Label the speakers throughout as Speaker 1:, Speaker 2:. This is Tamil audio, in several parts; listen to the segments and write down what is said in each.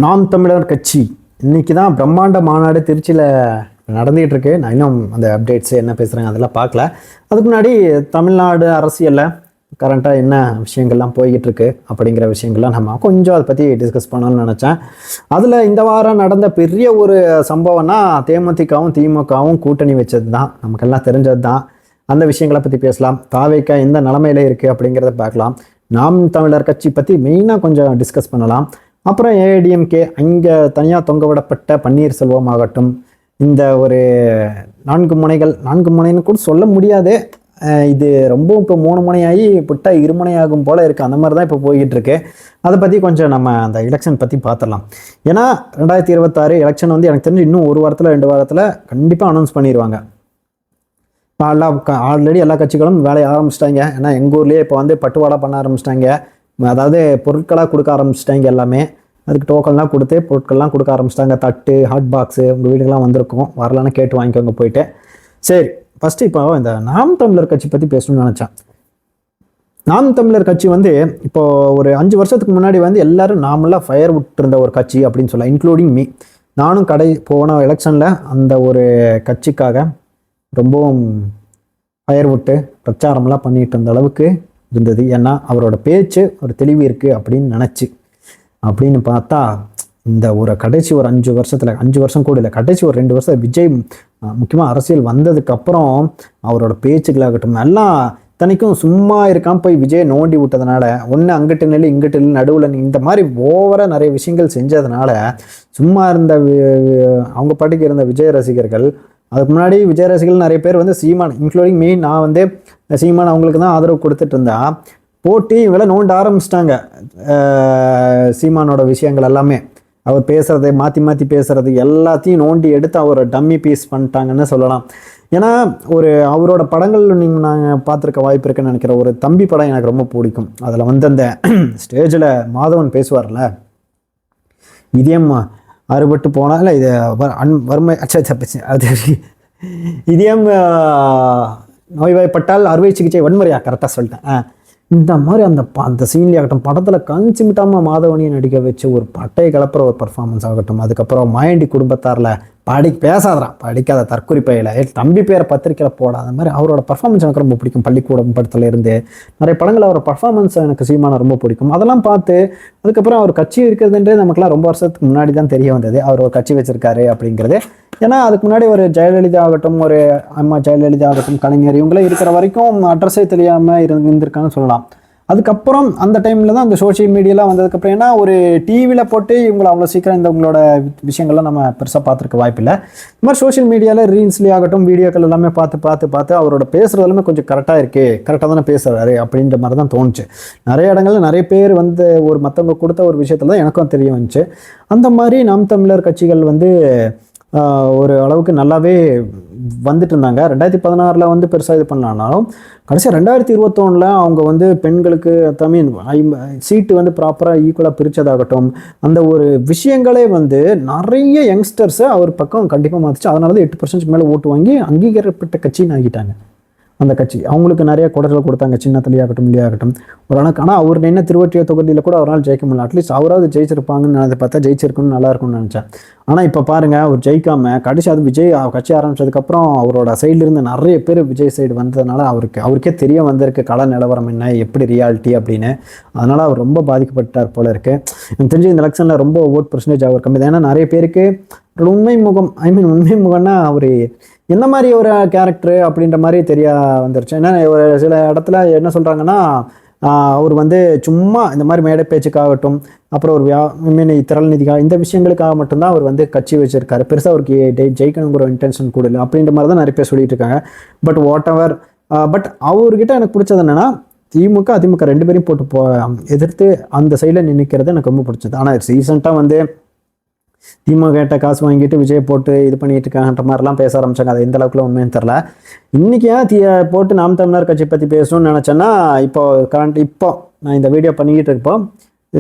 Speaker 1: நாம் தமிழர் கட்சி இன்னைக்கு தான் பிரம்மாண்ட மாநாடு திருச்சியில் நடந்துகிட்டு இருக்கு. நான் இன்னும் அந்த அப்டேட்ஸ் என்ன பேசுகிறாங்க அதெல்லாம் பார்க்கல. அதுக்கு முன்னாடி தமிழ்நாடு அரசியலில் கரண்ட்டாக என்ன விஷயங்கள்லாம் போய்கிட்டு இருக்கு அப்படிங்கிற விஷயங்கள்லாம் நம்ம கொஞ்சம் அதை பற்றி டிஸ்கஸ் பண்ணணும்னு நினச்சேன். அதில் இந்த வாரம் நடந்த பெரிய ஒரு சம்பவம்னா தேமுதிகவும் திமுகவும் கூட்டணி வச்சது தான், நமக்கெல்லாம் தெரிஞ்சது தான். அந்த விஷயங்களை பற்றி பேசலாம். தாவேக்கா எந்த நிலமையில இருக்குது அப்படிங்கிறத பார்க்கலாம். நாம் தமிழர் கட்சி பற்றி மெயினாக கொஞ்சம் டிஸ்கஸ் பண்ணலாம். அப்புறம் ஏஐடிஎம்கே அங்கே தனியாக தொங்க விடப்பட்ட பன்னீர்செல்வம் ஆகட்டும், இந்த ஒரு நான்கு முனைன்னு கூட சொல்ல முடியாது, இது ரொம்ப இப்போ 3 முனையாகி புட்டா 2 முனையாகும் போல் இருக்குது. அந்த மாதிரி தான் இப்போ போய்கிட்டு இருக்கு. அதை பற்றி கொஞ்சம் நம்ம அந்த எலெக்ஷன் பற்றி பார்த்துடலாம். ஏன்னா 2026 எலெக்ஷன் வந்து எனக்கு தெரிஞ்சு இன்னும் 1 வாரத்தில் 2 வாரத்தில் கண்டிப்பாக அனௌன்ஸ் பண்ணிடுவாங்க. ஆல்ரெடி எல்லா கட்சிகளும் வேலையை ஆரம்பிச்சிட்டாங்க. ஏன்னா எங்கள் ஊர்லேயே இப்போ வந்து பட்டுவாடா பண்ண ஆரம்பிச்சிட்டாங்க. அதாவது பொருட்களாக கொடுக்க ஆரம்பிச்சிட்டாங்க. எல்லாமே அதுக்கு டோக்கன்லாம் கொடுத்து பொருட்கள்லாம் கொடுக்க ஆரம்பிச்சிட்டாங்க. தட்டு, ஹாட் பாக்ஸு உங்கள் வீடுக்கெல்லாம் வந்திருக்கும். வரலான்னு கேட்டு வாங்கிக்கோங்க போயிட்டு. சரி, ஃபஸ்ட்டு இப்போ இந்த நாம் தமிழர் கட்சி பற்றி பேசணும்னு நினச்சேன். நாம் தமிழர் கட்சி வந்து இப்போது ஒரு 5 வருஷத்துக்கு முன்னாடி வந்து எல்லாரும் நாமெல்லாம் ஃபயர் விட்டுருந்த ஒரு கட்சி அப்படின்னு சொல்லலாம், இன்க்ளூடிங் மீ. நானும் போன எலெக்ஷனில் அந்த ஒரு கட்சிக்காக ரொம்பவும் ஃபயர் விட்டு பிரச்சாரம்லாம் பண்ணிட்டு இருந்த அளவுக்கு இருந்தது. ஏன்னா அவரோட பேச்சு ஒரு தெளிவு இருக்குது அப்படின்னு பார்த்தா இந்த ஒரு கடைசி ஒரு 5 வருஷத்தில், 5 வருஷம் கூட இல்லை, கடைசி ஒரு 2 வருஷம் விஜய் முக்கியமாக அரசியல் வந்ததுக்கப்புறம் அவரோட பேச்சுக்களாகட்டும் எல்லாம் தனிக்கும் சும்மா இருக்காமல் போய் விஜயை நோண்டி விட்டதுனால, ஒன்று அங்கிட்டு நெல் இங்கிட்டு நெல் நடுவில் இந்த மாதிரி ஓவராக நிறைய விஷயங்கள் செஞ்சதுனால சும்மா இருந்த அவங்க பாட்டுக்கு இருந்த விஜய் ரசிகர்கள், அதுக்கு முன்னாடி விஜய் ரசிகர்கள் நிறைய பேர் வந்து சீமான் இன்க்ளூடிங் மீ, நான் வந்து சீமான் அவங்களுக்கு தான் ஆதரவு கொடுத்துட்டு இருந்தா, போட்டி இவங்கள நோண்ட ஆரம்பிச்சிட்டாங்க. சீமானோட விஷயங்கள் எல்லாமே அவர் பேசுறது, மாற்றி பேசுறது எல்லாத்தையும் நோண்டி எடுத்து அவர் டம்மி பீஸ் பண்ணிட்டாங்கன்னு சொல்லலாம். ஏன்னா அவரோட படங்கள் நீங்கள் நாங்கள் பார்த்துருக்க வாய்ப்பு இருக்குன்னு நினைக்கிறேன். ஒரு தம்பி படம் எனக்கு ரொம்ப பிடிக்கும். அதில் வந்து அந்த ஸ்டேஜில் மாதவன் பேசுவார்ல, இதயம் அறுபட்டு போனால் இல்லை இது வறுமை அது இதயம் நோய்வாய்ப்பட்டால் அறுவை சிகிச்சை வன்முறையா, கரெக்டாக சொல்லிட்டேன். இந்த மாதிரி அந்த சீன்லேயே ஆகட்டும், படத்தில் கஞ்சி மிட்டாமல் மாதவனியை நடிக்க வச்சு ஒரு பட்டையை கலப்புற ஒரு பர்ஃபார்மன்ஸ் ஆகட்டும், அதுக்கப்புறம் மாயண்டி குடும்பத்தாரில் பேசாதான் படிக்காத தற்கொலை பையில தம்பி பேரை பத்திரிக்கையில் போடாத மாதிரி அவரோட பர்ஃபார்மன்ஸ் எனக்கு ரொம்ப பிடிக்கும். பள்ளிக்கூடம் படத்துல இருந்து நிறைய படங்கள் அவரோட பர்ஃபார்மன்ஸ் எனக்கு சீமான ரொம்ப பிடிக்கும். அதெல்லாம் பார்த்து அதுக்கப்புறம் அவர் கட்சி இருக்கிறதுன்றே நமக்குலாம் ரொம்ப வருஷத்துக்கு முன்னாடி தான் தெரிய வந்தது, அவர் ஒரு கட்சி வச்சிருக்காரு அப்படிங்கிறது. ஏன்னா அதுக்கு முன்னாடி ஒரு ஜெயலலிதா ஆகட்டும், ஒரு அம்மா ஜெயலலிதா ஆகட்டும், கலைஞர் இவங்களே இருக்கிற வரைக்கும் அட்ரஸே தெரியாமல் இருந்திருக்காங்கன்னு சொல்லலாம். அதுக்கப்புறம் அந்த டைமில் தான் அந்த சோஷியல் மீடியாலாம் வந்ததுக்கப்புறம், ஏன்னா ஒரு டிவியில் போட்டு இவங்களை அவ்வளோ சீக்கிரம் இவங்களோட விஷயங்கள்லாம் நம்ம பெருசாக பார்த்துருக்க வாய்ப்பில்லை. இந்த மாதிரி சோஷியல் மீடியாவில் ரீல்ஸ்லேயே ஆகட்டும், வீடியோக்கள் எல்லாமே பார்த்து அவரோட பேசுகிறது எல்லாமே கொஞ்சம் கரெக்டாக தானே பேசுகிறாரு அப்படின்ற மாதிரி தான் தோணுச்சு. நிறைய இடங்கள்ல நிறைய பேர் வந்து மற்றவங்க கொடுத்த ஒரு விஷயத்தில் தான் எனக்கும் தெரிய வந்துச்சு. அந்த மாதிரி நாம் தமிழர் கட்சிகள் வந்து ஒரு அளவுக்கு நல்லாவே வந்துட்டு இருந்தாங்க. 2016 வந்து பெருசாக இது பண்ணலான்னாலும் கடைசியாக 2021 அவங்க வந்து பெண்களுக்கு சீட்டு வந்து ப்ராப்பராக ஈக்குவலாக பிரித்ததாகட்டும், அந்த ஒரு விஷயங்களே வந்து நிறைய யங்ஸ்டர்ஸை அவர் பக்கம் கண்டிப்பாக மாற்றிச்சு. அதனால தான் 8% மேலே ஓட்டு வாங்கி அங்கீகரிக்கப்பட்ட கட்சின்னு ஆகிட்டாங்க. அந்த கட்சி அவங்களுக்கு நிறைய குடர்கள் கொடுத்தாங்க, சின்னத்துலையாகட்டும் இல்லையாகட்டும் ஒரு அளவுக்கு. ஆனால் அவர் என்ன திருவொற்றியூர் தொகுதியில் கூட அவரால் ஜெயிக்க முடியல. அட்லீஸ்ட் அவராவது ஜெயிச்சிருப்பாங்கன்னு அதை பார்த்தா ஜெயிச்சிருக்குன்னு நல்லா இருக்கும்னு நினச்சேன். ஆனால் இப்போ பாருங்கள், அவர் ஜெயிக்காமல் கடைசி அது விஜய் கட்சி ஆரம்பித்ததுக்கப்புறம் அவரோட சைட்லேருந்து நிறைய பேர் விஜய் சைடு வந்ததுனால அவருக்கே தெரிய வந்திருக்கு கள நிலவரம் என்ன, எப்படி ரியாலிட்டி அப்படின்னு. அதனால் அவர் ரொம்ப பாதிக்கப்பட்டார் போல இருக்குது. எனக்கு தெரிஞ்சு இந்த எலெக்ஷனில் ரொம்ப ஓட் பர்சன்டேஜ் அவர் கம்மி தான். ஏன்னா நிறைய பேருக்கு உண்மை முகம்னா அவர் என்ன மாதிரி ஒரு கேரக்டரு அப்படின்ற மாதிரி தெரிய வந்துருச்சு. ஏன்னா ஒரு சில இடத்துல என்ன சொல்கிறாங்கன்னா, அவர் வந்து சும்மா இந்த மாதிரி மேடை பேச்சுக்காகட்டும், அப்புறம் ஒரு திரள் நிதிக்காக இந்த விஷயங்களுக்காக மட்டும்தான் அவர் வந்து கட்சி வச்சிருக்காரு. பெருசாக அவருக்கு ஜெயிக்கணுங்கிற இன்டென்ஷன் கூட இல்லை அப்படின்ற மாதிரி தான் நிறைய பேர் சொல்லிட்டு இருக்காங்க. பட் பட் அவர்கிட்ட எனக்கு பிடிச்சது என்னன்னா, திமுக அதிமுக 2 பேரையும் போட்டு எதிர்த்து அந்த சைடில் நினைக்கிறது எனக்கு ரொம்ப பிடிச்சது. ஆனால் ரீசெண்டாக வந்து திமுக கேட்ட காசு வாங்கிட்டு விஜய் போட்டு இது பண்ணிட்டு இருக்காங்கன்ற மாதிரிலாம் பேச ஆரம்பிச்சாங்க. அது எந்த அளவுக்குலாம் உண்மைன்னு தெரில. இன்றைக்கி ஏன் போட்டு நாம் தமிழர் கட்சி பற்றி பேசணும்னு நினச்சேன்னா, இப்போ நான் இந்த வீடியோ பண்ணிக்கிட்டு இருப்போம்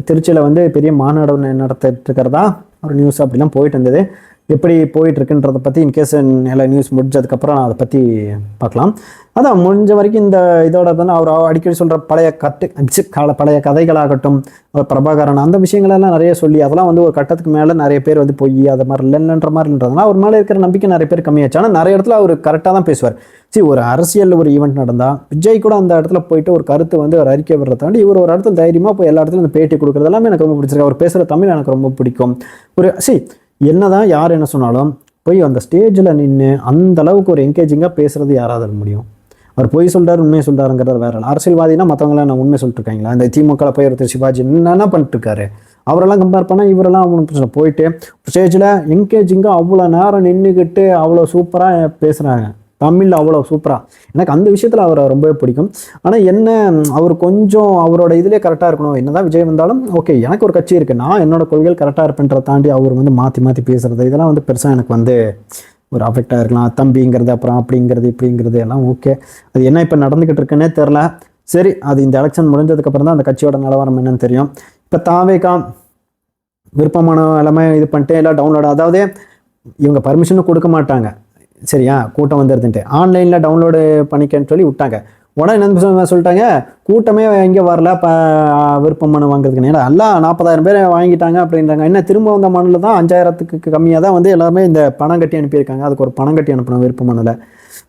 Speaker 1: திருச்சியில் வந்து பெரிய மாநாடு நடத்திட்டு இருக்கிறதா ஒரு நியூஸ் அப்படிலாம் போயிட்டு இருந்தது. எப்படி போயிட்டுருக்குன்றதை பற்றி இன்கேஸ் எல்லா நியூஸ் முடிஞ்சதுக்கப்புறம் நான் அதை பற்றி பார்க்கலாம். அதான் முடிஞ்ச வரைக்கும் இந்த இதோட தானே அவர் அடிக்கடி சொல்கிற பழைய கதைகளாகட்டும், பிரபாகரன் அந்த விஷயங்களெல்லாம் நிறைய சொல்லி அதெல்லாம் வந்து ஒரு கட்டத்துக்கு மேலே நிறைய பேர் வந்து போய் அதை மாதிரி இல்லைன்ற மாதிரின்றதுனால அவர் மேலே இருக்கிற நம்பிக்கை நிறைய பேர் கம்மியாச்சு. ஆனால் நிறைய இடத்துல அவர் கரெக்டாக தான் பேசுவார். சரி, ஒரு அரசியல் ஒரு ஈவெண்ட் நடந்தால் விஜய் கூட அந்த இடத்துல போயிட்டு ஒரு கருத்து வந்து ஒரு அறிக்கை விடுறத தாண்டி இவர் ஒரு இடத்துல தைரியமாக போய் எல்லா இடத்துலையும் இந்த பேட்டி கொடுக்குறது எல்லாமே எனக்கு ரொம்ப பிடிச்சிருக்கு. அவர் பேசுகிற தமிழ் எனக்கு ரொம்ப பிடிக்கும். ஒரு என்னதான் யார் என்ன சொன்னாலும் போய் அந்த ஸ்டேஜில் நின்று அந்த அளவுக்கு ஒரு என்கேஜிங்காக பேசுறது யாராவது முடியும்? அவர் பொய் சொல்கிறார் உண்மையை சொல்கிறாருங்கிறது வேற. அரசியல்வாதினா மற்றவங்களாம் நான் உண்மை சொல்லிட்டு இருக்காங்களா? இந்த திமுக போய் ஒருத்தர் சிவாஜி என்ன பண்ணிட்டு இருக்காரு, அவரெல்லாம் கம்பேர் பண்ணால் இவரெல்லாம் அவனு பிரச்சனை போயிட்டு ஸ்டேஜில் என்கேஜிங்காக அவ்வளோ நேரம் நின்றுக்கிட்டு அவ்வளோ சூப்பராக பேசுகிறாங்க, தமிழ் அவ்வளோ சூப்பராக. எனக்கு அந்த விஷயத்தில் அவரை ரொம்பவே பிடிக்கும். ஆனால் என்ன அவர் கொஞ்சம் அவரோட இதுலேயே கரெக்டாக இருக்கணும். என்னதான் விஜய் வந்தாலும் ஓகே, எனக்கு ஒரு கட்சி இருக்குது, நான் என்னோட கொள்கைகள் கரெக்டாக இருப்பேன்றதை தாண்டி அவர் வந்து மாற்றி மாற்றி பேசுகிறது இதெல்லாம் வந்து பெருசாக எனக்கு வந்து ஒரு அஃபெக்டாக இருக்கலாம். தம்பிங்கிறது அப்புறம் அப்படிங்கிறது இப்படிங்கிறது எல்லாம் ஓகே, அது என்ன இப்போ நடந்துக்கிட்டு இருக்குன்னே தெரில. சரி, அது இந்த எலெக்ஷன் முடிஞ்சதுக்கப்புறம் தான் அந்த கட்சியோட நிலவரம் என்னன்னு தெரியும். இப்போ தாவேகா விருப்பமான எல்லாமே இது பண்ணிட்டு எல்லாம் டவுன்லோடு, அதாவது இவங்க பர்மிஷனும் கொடுக்க மாட்டாங்க சரியா, கூட்டம் வந்துருதுன்ட்டு ஆன்லைனில் டவுன்லோடு பண்ணிக்கன்னு சொல்லி விட்டாங்க. உடனே என்ன சொல்லிட்டாங்க, கூட்டமே இங்கே வரல இப்போ விருப்பம் மனு வாங்குறதுக்கு. ஏன்னா எல்லாம் 40,000 பேர் வாங்கிட்டாங்க அப்படின்றாங்க. என்ன திரும்ப வந்த மனுவில் தான் 5,000க்கு கம்மியாக தான் வந்து எல்லாருமே இந்த பணம் கட்டி அனுப்பியிருக்காங்க. அதுக்கு ஒரு பணம் கட்டி அனுப்பணும் விருப்ப மனுவில்.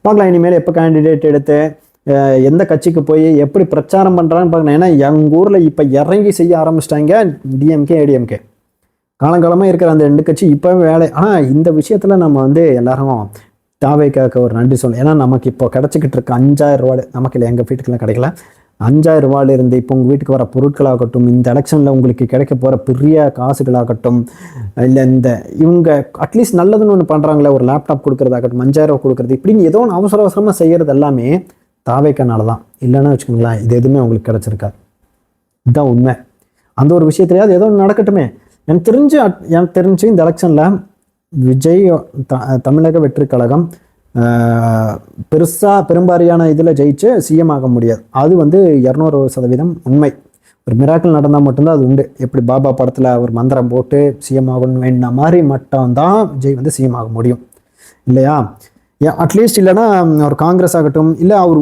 Speaker 1: பார்க்கலாம் இனிமேல் எப்போ கேண்டிடேட் எடுத்து எந்த கட்சிக்கு போய் எப்படி பிரச்சாரம் பண்ணுறான்னு பார்க்கணும். ஏன்னா எங்கள் ஊரில் இப்போ இறங்கி செய்ய ஆரம்பிச்சிட்டாங்க டிஎம்கே ஏடிஎம்கே. காலங்காலமாக இருக்கிற அந்த 2 கட்சி இப்போ வேலை. ஆனால் இந்த விஷயத்தில் நம்ம வந்து எல்லாரும் தாவேக்காக ஒரு நன்றி சொல்லணும். ஏன்னா நமக்கு இப்போ கிடச்சிக்கிட்டு இருக்க 5,000 ரூபாய், நமக்கு இல்லை எங்கள் வீட்டுக்கெல்லாம் கிடைக்கல, 5,000 ரூபாயிலிருந்து இப்போ உங்கள் வீட்டுக்கு வர பொருட்களாகட்டும், இந்த எலெக்ஷனில் உங்களுக்கு கிடைக்க போகிற பெரிய காசுகளாகட்டும், இல்லை இந்த இவங்க அட்லீஸ்ட் நல்லதுன்னு ஒன்று பண்ணுறாங்களே, ஒரு லேப்டாப் கொடுக்குறதாகட்டும், 5,000 ரூபா கொடுக்குறது, இப்படின்னு ஏதோ ஒன்று அவசரமாக செய்கிறது எல்லாமே தாவேக்கானால தான். இல்லைன்னா வச்சுக்கோங்களேன், இது எதுவுமே உங்களுக்கு கிடச்சிருக்காது. இதுதான் உண்மை. அந்த ஒரு விஷயத்துலையாவது ஏதோ ஒன்று நடக்கட்டுமே. எனக்கு தெரிஞ்சு இந்த எலெக்ஷனில் விஜய் தமிழக வெற்றி கழகம் பெரும்பாரியான இதில் ஜெயிச்சு சிஎம் ஆக முடியாது. அது வந்து 200% உண்மை. ஒரு மிராக்கிள் நடந்தால் மட்டும்தான் அது உண்டு. எப்படி பாபா படத்தில் ஒரு மந்திரம் போட்டு சிஎம் ஆகணும் வேண்டின மாதிரி மட்டும்தான் விஜய் வந்து சிஎம் ஆக முடியும் இல்லையா? அட்லீஸ்ட் இல்லைன்னா ஒரு காங்கிரஸ் ஆகட்டும், இல்லை அவர்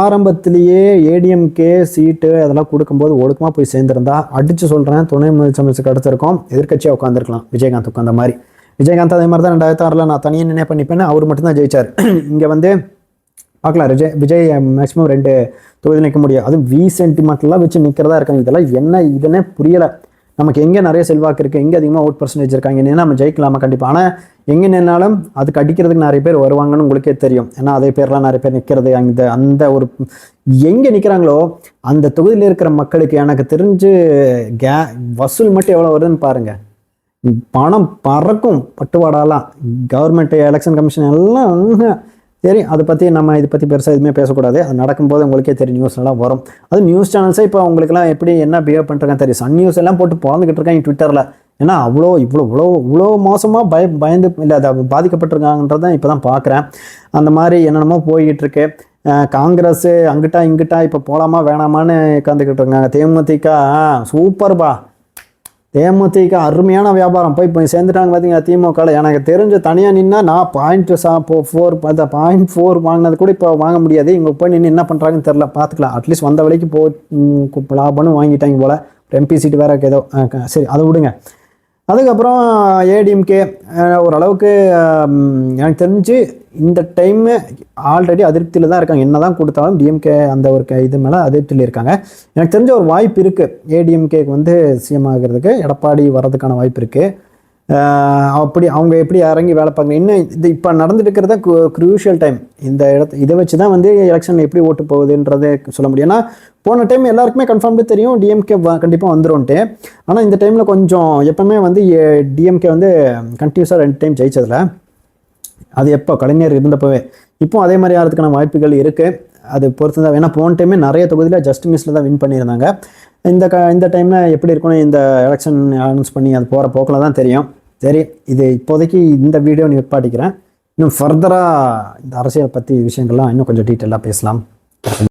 Speaker 1: ஆரம்பத்திலேயே ஏடிஎம்கே சீட்டு அதெல்லாம் கொடுக்கும்போது ஒழுக்கமாக போய் சேர்ந்துருந்தா, அடித்து சொல்கிறேன், துணை முதலமைச்சர் கிடச்சிருக்கோம், எதிர்கட்சியாக உட்காந்துருக்கலாம் விஜயகாந்த் உட்காந்த மாதிரி. விஜயகாந்த் அதே மாதிரி தான் 2006 நான் தனியாக நினைவு பண்ணிப்பேன்னு அவர் மட்டும்தான் ஜெயிச்சார். இங்கே வந்து பார்க்கலாம், விஜய் மேக்ஸிமம் 2 தொகுதி நிற்க முடியும். அதுவும் சென்டிமெண்ட்லாம் வச்சு நிற்கிறதா இருக்காங்க. இதெல்லாம் என்ன இதுன்னே புரியலை. நமக்கு எங்கே நிறைய செல்வாக்கு இருக்குது, எங்கே அதிகமாக ஓட் பர்சன்டேஜ் இருக்காங்க, என்ன நம்ம ஜெயிக்கலாமா கண்டிப்பாக. ஆனால் எங்கே நின்னாலும் அதுக்கு அடிக்கிறதுக்கு நிறைய பேர் வருவாங்கன்னு உங்களுக்கே தெரியும். ஏன்னா அதே பேர்லாம் நிறைய பேர் நிற்கிறது அந்த ஒரு எங்கே நிற்கிறாங்களோ அந்த தொகுதியில் இருக்கிற மக்களுக்கு எனக்கு தெரிஞ்சு வசூல் மட்டும் எவ்வளோ வருதுன்னு பாருங்கள். பணம் பறக்கும், பட்டுவாடாலாம். கவர்மெண்ட் எலெக்ஷன் கமிஷன் எல்லாம் சரி, அதை பற்றி நம்ம இதை பற்றி பெருசாக எதுவுமே பேசக்கூடாது. அது நடக்கும்போது உங்களுக்கே தெரியும், நியூஸ்லாம் வரும். அது நியூஸ் சேனல்ஸே இப்போ உங்களுக்குலாம் எப்படி என்ன பிஹேவ் பண்ணுறாங்கன்னு தெரியும். சன் நியூஸ் எல்லாம் போட்டு பிறந்துக்கிட்டு இருக்காங்க ட்விட்டரில். ஏன்னா இவ்வளோ மோசமாக பயந்து இல்லை அதை பாதிக்கப்பட்டிருக்காங்கன்றதான் இப்போ தான் பார்க்குறேன். அந்த மாதிரி என்னென்னமோ போய்கிட்டு இருக்கு. காங்கிரஸ் அங்கிட்டா இங்கிட்டா இப்போ போகலாமா வேணாமான்னு உட்காந்துக்கிட்டு இருக்காங்க. தேமுதிக சூப்பர்பா, தேமுதிக அருமையான வியாபாரம் போய் சேர்ந்துட்டாங்க பார்த்தீங்கன்னா திமுகவில். எனக்கு தெரிஞ்ச தனியாக நின்னா நான் 0.4 வாங்கினது கூட இப்போ வாங்க முடியாது. இங்கே போய் நின்று என்ன பண்ணுறாங்கன்னு தெரில, பார்த்துக்கலாம். அட்லீஸ்ட் வந்த வழிக்கு லாபம்னு வாங்கிட்டாங்க போல். எம்பி சீட்டு வேறு ஏதோ சரி, அதை விடுங்க. அதுக்கப்புறம் ஏடிஎம்கே ஓரளவுக்கு எனக்கு தெரிஞ்சு இந்த டைமு ஆல்ரெடி அதிருப்தியில் தான் இருக்காங்க. என்ன தான் கொடுத்தாலும் டிஎம்கே அந்த ஒரு இது மேலே அதிருப்தியில் இருக்காங்க. எனக்கு தெரிஞ்ச ஒரு வாய்ப்பு இருக்குது ஏடிஎம்கேக்கு வந்து சிஎம் ஆகிறதுக்கு, எடப்பாடி வர்றதுக்கான வாய்ப்பு இருக்குது. அப்படி அவங்க எப்படி இறங்கி வேலை பார்க்கணும். இன்னும் இது இப்போ நடந்துட்டு இருக்கிறத க்ரூஷியல் டைம். இந்த இதை வச்சு தான் வந்து எலெக்ஷனில் எப்படி ஓட்டு போகுதுன்றதை சொல்ல முடியும். ஏன்னா போன டைம் எல்லாருக்குமே கன்ஃபார்ம்டு தெரியும் டிஎம்கே கண்டிப்பாக வந்துடும்ன்ட்டு. ஆனால் இந்த டைமில் கொஞ்சம் எப்பவுமே வந்து டிஎம்கே வந்து கண்டினியூஸாக 2 டைம் ஜெயிச்சதில் அது எப்போ கலைஞர் இருந்தப்பவே இப்போ அதே மாதிரி ஆகிறதுக்கான வாய்ப்புகள் இருக்குது. அது பொறுத்து தான். ஏன்னா போன டைமே நிறைய தொகுதியில் ஜஸ்ட் மிஸ்ல தான் வின் பண்ணியிருந்தாங்க. இந்த டைமில் எப்படி இருக்கணும், இந்த எலெக்ஷன் அனௌன்ஸ் பண்ணி அது போகிற போக்கில் தான் தெரியும். சரி, இது இப்போதைக்கு இந்த வீடியோ நிப்பாட்டிக்கிறேன். இன்னும் ஃபர்தராக இந்த அரசியல் பற்றி விஷயங்கள்லாம் இன்னும் கொஞ்சம் டீட்டெயிலாக பேசலாம்.